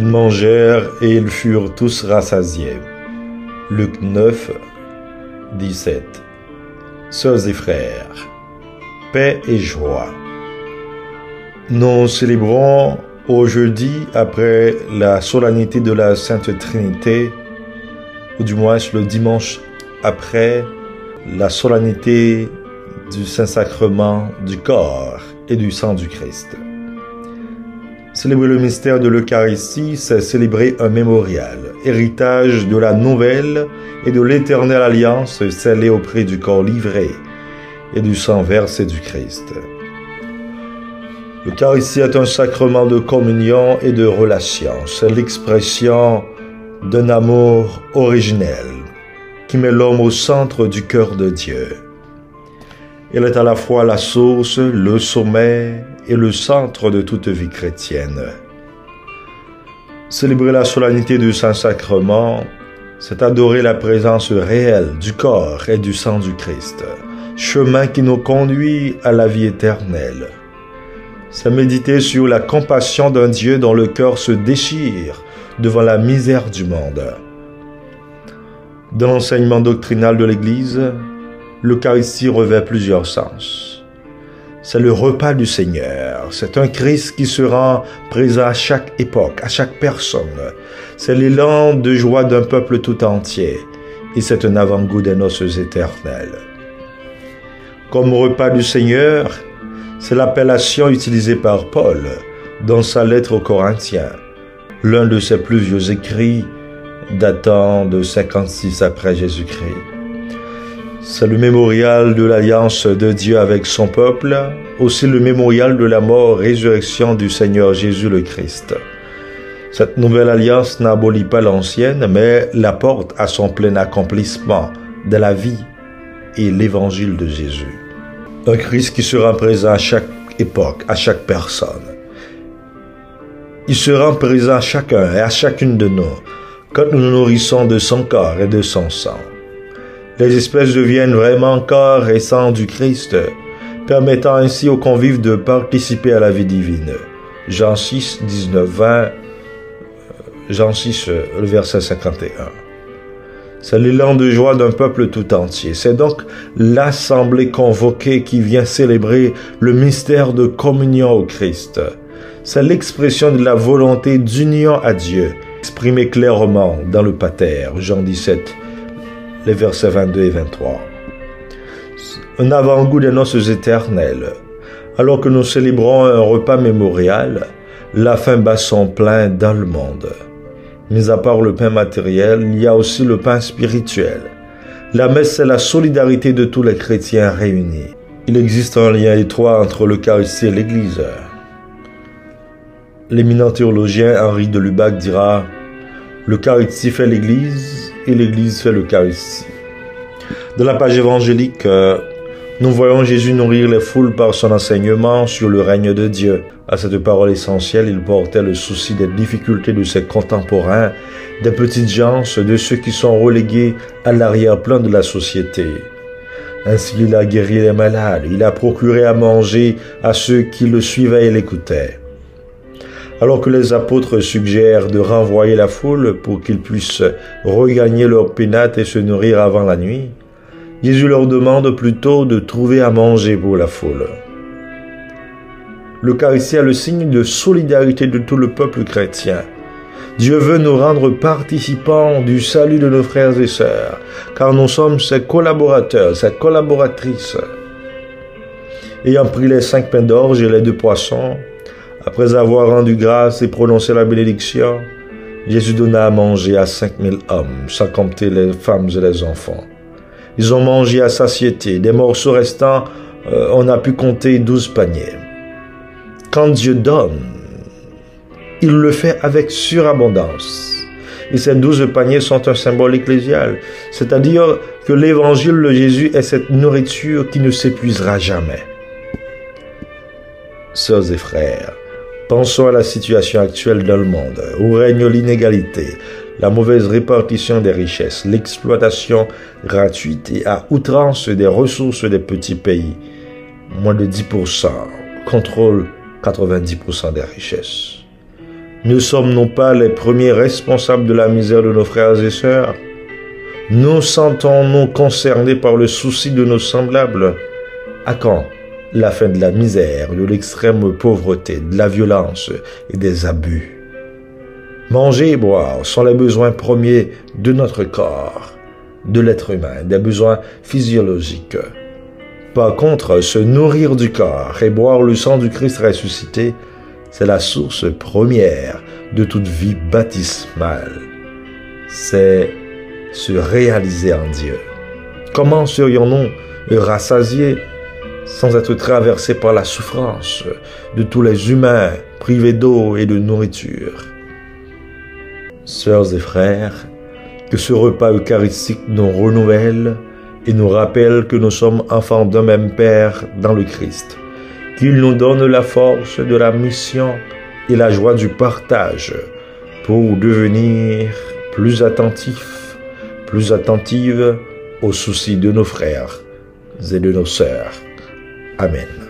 mangèrent et ils furent tous rassasiés. Luc 9, 17. Sœurs et frères, paix et joie. Nous célébrons au jeudi après la solennité de la Sainte Trinité, ou du moins le dimanche après la solennité du Saint-Sacrement du corps et du sang du Christ. Célébrer le mystère de l'Eucharistie, c'est célébrer un mémorial, héritage de la nouvelle et de l'éternelle alliance scellée auprès du corps livré et du sang versé du Christ. L'Eucharistie est un sacrement de communion et de relation. C'est l'expression d'un amour originel qui met l'homme au centre du cœur de Dieu. Elle est à la fois la source, le sommet et le centre de toute vie chrétienne. Célébrer la solennité du Saint-Sacrement, c'est adorer la présence réelle du corps et du sang du Christ, chemin qui nous conduit à la vie éternelle. C'est méditer sur la compassion d'un Dieu dont le cœur se déchire devant la misère du monde. Dans l'enseignement doctrinal de l'Église, l'Eucharistie revêt plusieurs sens. C'est le repas du Seigneur. C'est un Christ qui se rend présent à chaque époque, à chaque personne. C'est l'élan de joie d'un peuple tout entier. Et c'est un avant-goût des noces éternelles. Comme repas du Seigneur, c'est l'appellation utilisée par Paul dans sa lettre aux Corinthiens, l'un de ses plus vieux écrits datant de 56 après Jésus-Christ. C'est le mémorial de l'alliance de Dieu avec son peuple, aussi le mémorial de la mort-résurrection du Seigneur Jésus le Christ. Cette nouvelle alliance n'abolit pas l'ancienne, mais la porte à son plein accomplissement de la vie et l'évangile de Jésus. Un Christ qui se rend présent à chaque époque, à chaque personne. Il se rend présent à chacun et à chacune de nous, quand nous nous nourrissons de son corps et de son sang. Les espèces deviennent vraiment corps et sang du Christ, permettant ainsi aux convives de participer à la vie divine. Jean 6, 19, 20, Jean 6, le verset 51. C'est l'élan de joie d'un peuple tout entier. C'est donc l'assemblée convoquée qui vient célébrer le mystère de communion au Christ. C'est l'expression de la volonté d'union à Dieu, exprimée clairement dans le Pater, Jean 17, les versets 22 et 23. Un avant-goût des noces éternelles. Alors que nous célébrons un repas mémorial, la faim bat son plein dans le monde. Mis à part le pain matériel, il y a aussi le pain spirituel. La messe, c'est la solidarité de tous les chrétiens réunis. Il existe un lien étroit entre l'Eucharistie et l'Église. L'éminent théologien Henri de Lubac dira « L'Eucharistie fait l'Église et l'Église fait l'Eucharistie ». Dans la page évangélique, nous voyons Jésus nourrir les foules par son enseignement sur le règne de Dieu. À cette parole essentielle, il portait le souci des difficultés de ses contemporains, des petites gens, de ceux qui sont relégués à l'arrière-plan de la société. Ainsi, il a guéri les malades, il a procuré à manger à ceux qui le suivaient et l'écoutaient. Alors que les apôtres suggèrent de renvoyer la foule pour qu'ils puissent regagner leur pénate et se nourrir avant la nuit, Jésus leur demande plutôt de trouver à manger pour la foule. L'Eucharistie est le signe de solidarité de tout le peuple chrétien. Dieu veut nous rendre participants du salut de nos frères et sœurs, car nous sommes ses collaborateurs, ses collaboratrices. Ayant pris les 5 pains d'orge et les 2 poissons, après avoir rendu grâce et prononcé la bénédiction, Jésus donna à manger à 5000 hommes, sans compter les femmes et les enfants. Ils ont mangé à satiété. Des morceaux restants, on a pu compter 12 paniers. Quand Dieu donne, il le fait avec surabondance. Et ces 12 paniers sont un symbole ecclésial, c'est-à-dire que l'évangile de Jésus est cette nourriture qui ne s'épuisera jamais. Sœurs et frères, pensons à la situation actuelle dans le monde, où règne l'inégalité, la mauvaise répartition des richesses, l'exploitation gratuite et à outrance des ressources des petits pays. Moins de 10% contrôlent 90% des richesses. Ne sommes-nous pas les premiers responsables de la misère de nos frères et sœurs? Nous sentons-nous concernés par le souci de nos semblables? À quand la fin de la misère, de l'extrême pauvreté, de la violence et des abus? Manger et boire sont les besoins premiers de notre corps, de l'être humain, des besoins physiologiques. Par contre, se nourrir du corps et boire le sang du Christ ressuscité, c'est la source première de toute vie baptismale. C'est se réaliser en Dieu. Comment serions-nous rassasiés sans être traversés par la souffrance de tous les humains privés d'eau et de nourriture? Sœurs et frères, que ce repas eucharistique nous renouvelle et nous rappelle que nous sommes enfants d'un même Père dans le Christ, qu'il nous donne la force de la mission et la joie du partage pour devenir plus attentifs, plus attentives aux soucis de nos frères et de nos sœurs. Amen.